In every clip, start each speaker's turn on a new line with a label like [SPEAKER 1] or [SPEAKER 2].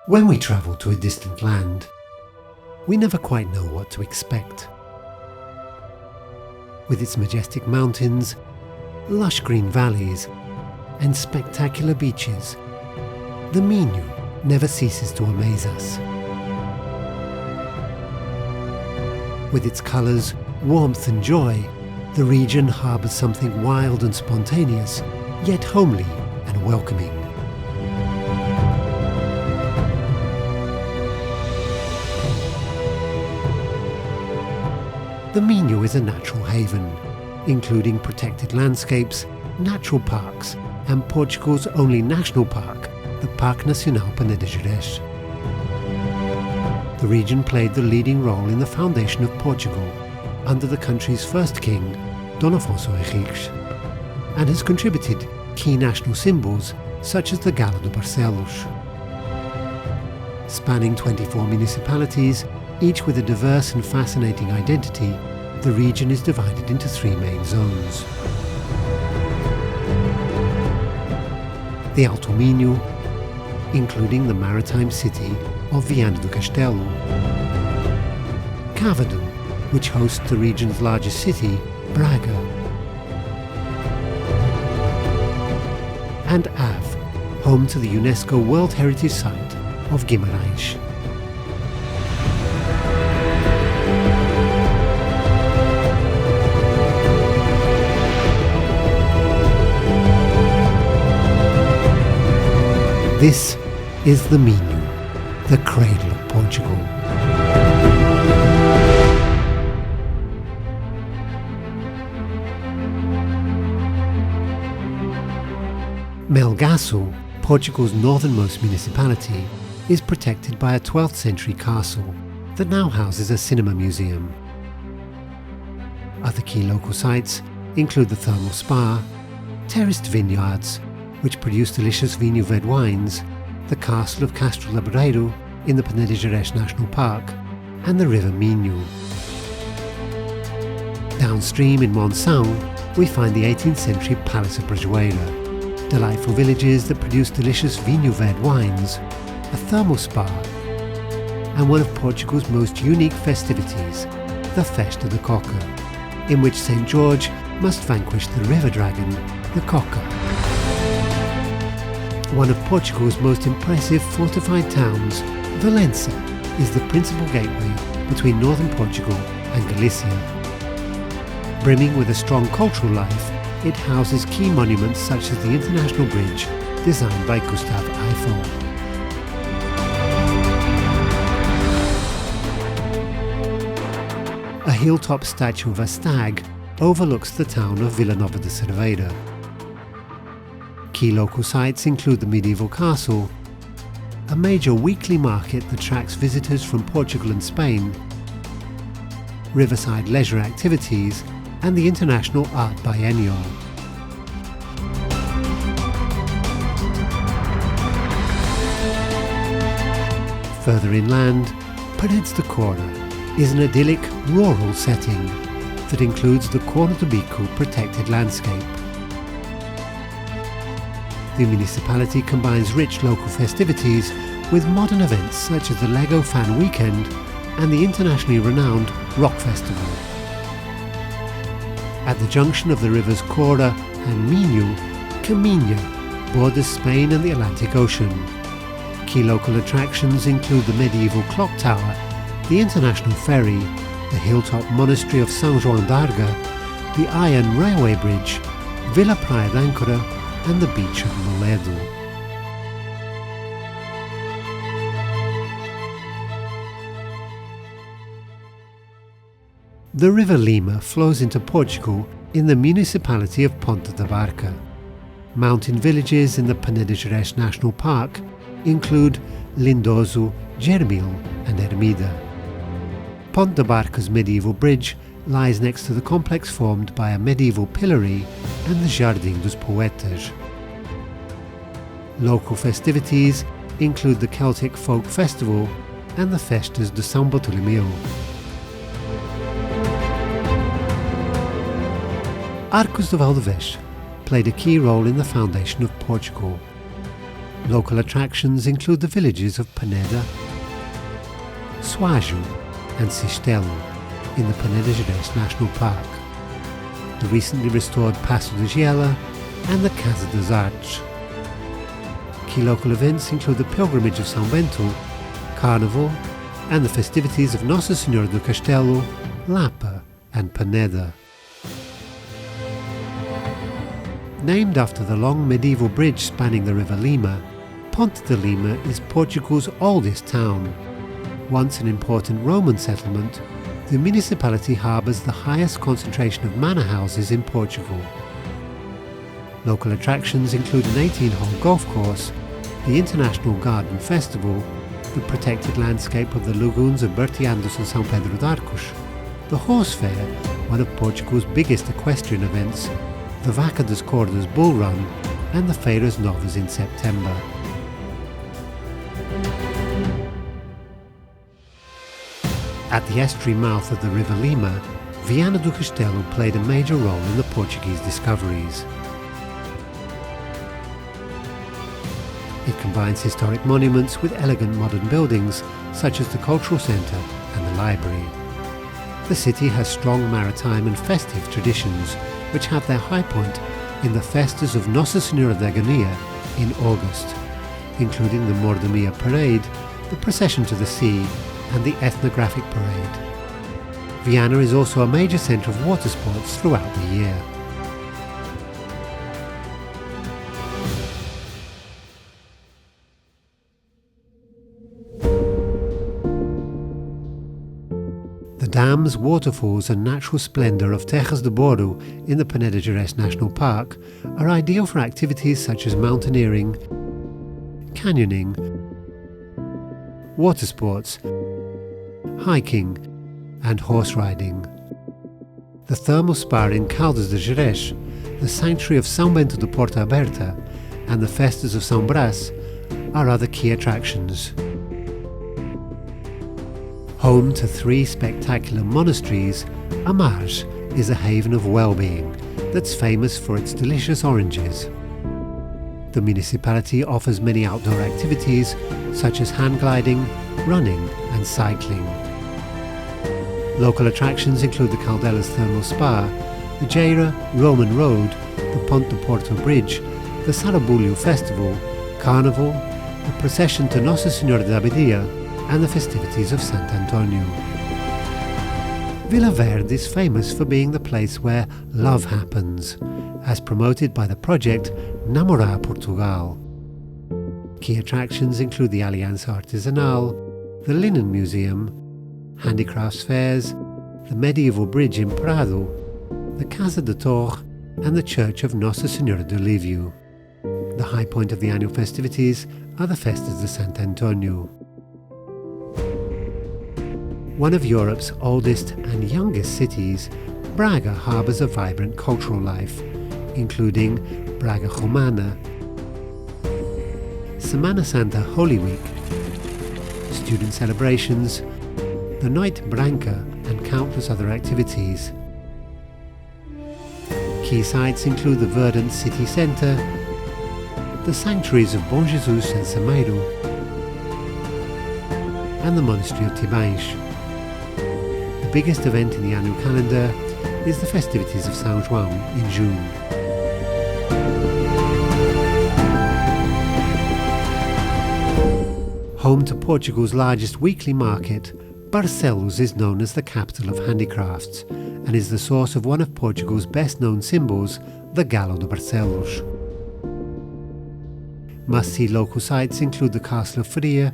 [SPEAKER 1] When we travel to a distant land, we never quite know what to expect. With its majestic mountains, lush green valleys, and spectacular beaches, the Minho never ceases to amaze us. With its colours, warmth and joy, the region harbours something wild and spontaneous, yet homely and welcoming. The Minho is a natural haven, including protected landscapes, natural parks, and Portugal's only national park, the Parque Nacional Peneda Gerês. The region played the leading role in the foundation of Portugal under the country's first king, Dom Afonso Henriques, and has contributed key national symbols such as the Gala do Barcelos. Spanning 24 municipalities, each with a diverse and fascinating identity, the region is divided into three main zones. The Alto Minho, including the maritime city of Viana do Castelo. Cavado, which hosts the region's largest city, Braga. And Ave, home to the UNESCO World Heritage Site of Guimarães. This is the Minho, the cradle of Portugal. Melgaço, Portugal's northernmost municipality, is protected by a 12th century castle that now houses a cinema museum. Other key local sites include the thermal spa, terraced vineyards, which produce delicious Vinho Verde wines, the castle of Castro Laboreiro in the Peneda Gerês National Park, and the river Minho. Downstream in Monção, we find the 18th century Palace of Brajoeira, delightful villages that produce delicious Vinho Verde wines, a thermal spa, and one of Portugal's most unique festivities, the Festa da Coca, in which St. George must vanquish the river dragon, the Coca. One of Portugal's most impressive fortified towns, Valença, is the principal gateway between northern Portugal and Galicia. Brimming with a strong cultural life, it houses key monuments such as the International Bridge, designed by Gustave Eiffel. A hilltop statue of a stag overlooks the town of Vila Nova de Cerveira. Key local sites include the medieval castle, a major weekly market that attracts visitors from Portugal and Spain, riverside leisure activities, and the International Art Biennial. Further inland, Paredes de Cora is an idyllic rural setting that includes the Cora do Bico protected landscape. The municipality combines rich local festivities with modern events such as the Lego Fan Weekend and the internationally renowned Rock Festival. At the junction of the rivers Cora and Minho, Caminha borders Spain and the Atlantic Ocean. Key local attractions include the medieval clock tower, the international ferry, the hilltop monastery of São João d'Arga, the iron railway bridge, Vila Praia d'Âncora, and the beach of Moledo. The River Lima flows into Portugal in the municipality of Ponta da Barca. Mountain villages in the Peneda Gerês National Park include Lindoso, Germil and Ermida. Ponta da Barca's medieval bridge lies next to the complex formed by a medieval pillory and the Jardim dos Poetas. Local festivities include the Celtic Folk Festival and the Festas de São Bartolomeu. Arcos de Valdevez played a key role in the foundation of Portugal. Local attractions include the villages of Peneda, Suaju and Cistelo in the Peneda Gerês National Park, the recently restored Passo de Giela and the Casa das Artes. Key local events include the pilgrimage of São Bento, Carnival and the festivities of Nossa Senhora do Castelo, Lapa and Peneda. Named after the long medieval bridge spanning the River Lima, Ponte de Lima is Portugal's oldest town. Once an important Roman settlement, the municipality harbours the highest concentration of manor houses in Portugal. Local attractions include an 18-hole golf course, the International Garden Festival, the protected landscape of the lagoons of Bertiandos and São Pedro de Arcos, the horse fair, one of Portugal's biggest equestrian events, the Vaca das Cordas bull run, and the Feiras Novas in September. At the estuary mouth of the River Lima, Viana do Castelo played a major role in the Portuguese discoveries. It combines historic monuments with elegant modern buildings such as the cultural centre and the library. The city has strong maritime and festive traditions which have their high point in the festas of Nossa Senhora da Agonia in August, including the Mordemia Parade, the procession to the sea and the ethnographic parade. Viana is also a major centre of water sports throughout the year. The dams, waterfalls and natural splendour of Terras de Boro in the Peneda Gerês National Park are ideal for activities such as mountaineering, canyoning, water sports, hiking and horse riding. The thermal spa in Caldas de Gerês, the sanctuary of São Bento de Porta Aberta and the festas of São Brás are other key attractions. Home to 3 spectacular monasteries, Amars is a haven of well-being that's famous for its delicious oranges. The municipality offers many outdoor activities such as hang gliding, running and cycling. Local attractions include the Caldelas Thermal Spa, the Geira Roman Road, the Ponte de Porto Bridge, the Sarabulho Festival, Carnival, the procession to Nossa Senhora da Abadia and the festivities of Sant Antonio. Vila Verde is famous for being the place where love happens, as promoted by the project Namorar Portugal. Key attractions include the Aliança Artesanal, the Linen Museum, handicrafts fairs, the medieval bridge in Prado, the Casa de Torre and the Church of Nossa Senhora do Livio. The high point of the annual festivities are the Festas de Sant Antonio. One of Europe's oldest and youngest cities, Braga harbours a vibrant cultural life, including Braga Romana, Semana Santa Holy Week, student celebrations, the Noite Branca and countless other activities. Key sites include the verdant city centre, the sanctuaries of Bom Jesus and Sameiro, and the monastery of Tibaix. The biggest event in the annual calendar is the festivities of São João in June. Home to Portugal's largest weekly market, Barcelos is known as the capital of handicrafts and is the source of one of Portugal's best-known symbols, the Galo de Barcelos. Must-see local sites include the Castle of Faria,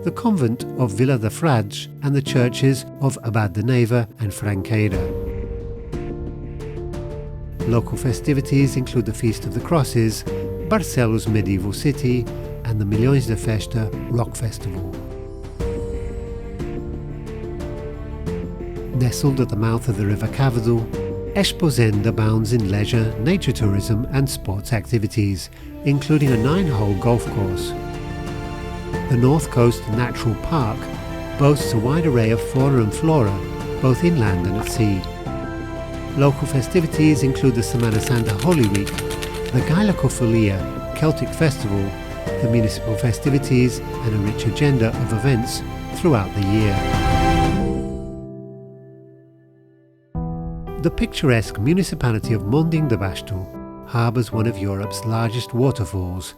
[SPEAKER 1] the convent of Vila da Frades and the churches of Abad de Neiva and Franqueira. Local festivities include the Feast of the Crosses, Barcelos Medieval City and the Milhões de Festa Rock Festival. Nestled at the mouth of the River Cavado, Esposende abounds in leisure, nature tourism and sports activities, including a 9-hole golf course. The North Coast Natural Park boasts a wide array of fauna and flora, both inland and at sea. Local festivities include the Semana Santa Holy Week, the Gailacofolia Celtic Festival, the municipal festivities and a rich agenda of events throughout the year. The picturesque municipality of Monding de Basto harbours one of Europe's largest waterfalls,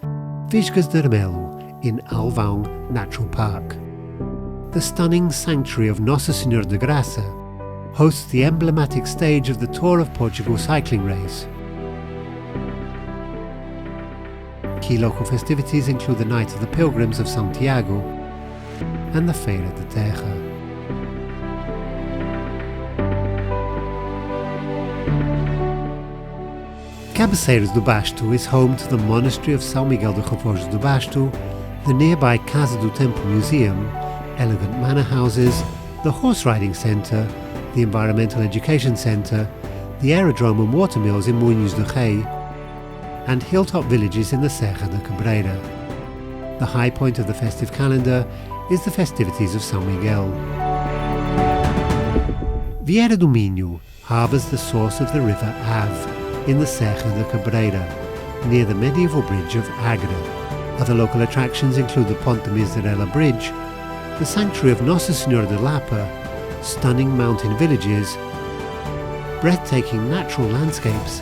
[SPEAKER 1] Visgas de Remelo, in Alvão Natural Park. The stunning sanctuary of Nossa Senhora de Graça hosts the emblematic stage of the Tour of Portugal cycling race. Key local festivities include the Night of the Pilgrims of Santiago and the Feira de Terra. Cabeceiras do Basto is home to the Monastery of São Miguel de Reforjos do Basto, the nearby Casa do Tempo Museum, elegant manor houses, the horse riding centre, the Environmental Education Centre, the aerodrome and watermills in Minho do Rei, and hilltop villages in the Serra da Cabreira. The high point of the festive calendar is the festivities of São Miguel. Vieira do Minho harbours the source of the river Ave in the Serra da Cabreira, near the medieval bridge of Agra. Other local attractions include the Ponte de Miserela Bridge, the sanctuary of Nossa Senhora de Lapa, stunning mountain villages, breathtaking natural landscapes,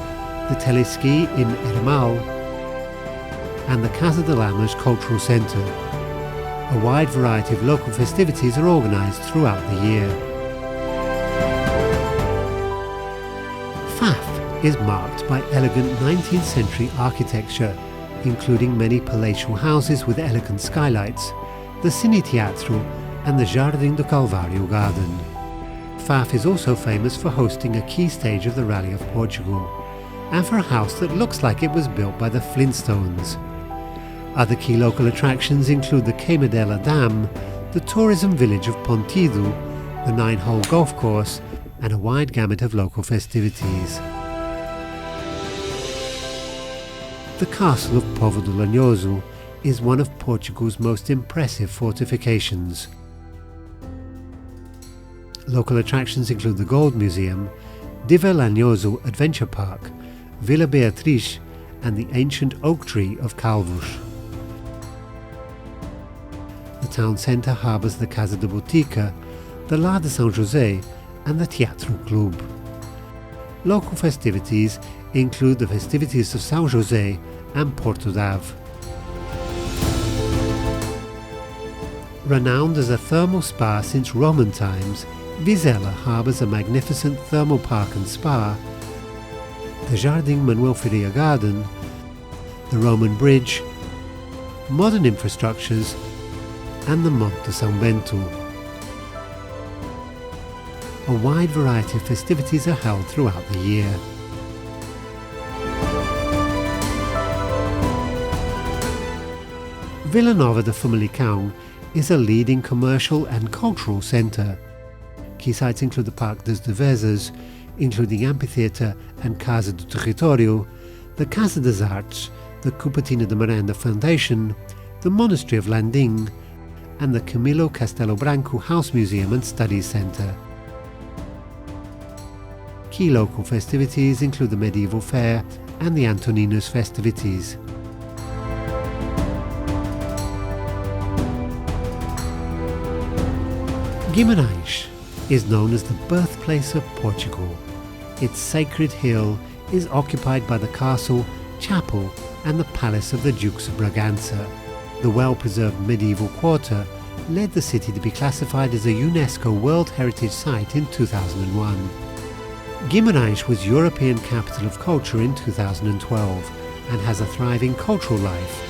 [SPEAKER 1] the teleski in Irmal, and the Casa de Lamas Cultural Centre. A wide variety of local festivities are organised throughout the year. Faf is marked by elegant 19th century architecture, including many palatial houses with elegant skylights, the Cine Teatro and the Jardim do Calvário garden. Faf is also famous for hosting a key stage of the Rally of Portugal, and for a house that looks like it was built by the Flintstones. Other key local attractions include the Queimadela Dam, the tourism village of Pontido, the 9-hole golf course, and a wide gamut of local festivities. The castle of Povo do Lanhoso is one of Portugal's most impressive fortifications. Local attractions include the Gold Museum, Diva Lanhoso Adventure Park, Vila Beatriz, and the ancient oak tree of Calvos. The town centre harbours the Casa de Botica, the Lar de São José, and the Teatro Clube. Local festivities include the festivities of São José and Porto d'Ave. Renowned as a thermal spa since Roman times, Vizela harbours a magnificent thermal park and spa, the Jardim Manuel Ferreira Garden, the Roman Bridge, modern infrastructures, and the Monte de São Bento. A wide variety of festivities are held throughout the year. Vila Nova de Famalicão is a leading commercial and cultural centre. Key sites include the Parque das Devesas, including amphitheatre and Casa do Território, the Casa das Artes, the Cupertina de Miranda Foundation, the Monastery of Landim, and the Camilo Castelo Branco House Museum and Studies Centre. Key local festivities include the Medieval Fair and the Antoninus festivities. Guimarães is known as the birthplace of Portugal. Its sacred hill is occupied by the castle, chapel, and the palace of the Dukes of Bragança. The well-preserved medieval quarter led the city to be classified as a UNESCO World Heritage Site in 2001. Guimarães was European Capital of Culture in 2012 and has a thriving cultural life.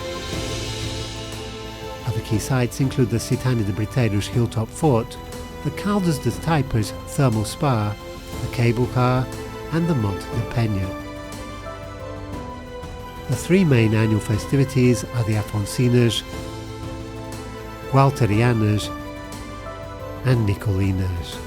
[SPEAKER 1] Other key sites include the Citânia de Briteiros Hilltop Fort, the Caldas das Taipas Thermal Spa, the Cable Car, and the Monte de Penha. The three main annual festivities are the Afonsinas, Gualterianas, and Nicolinas.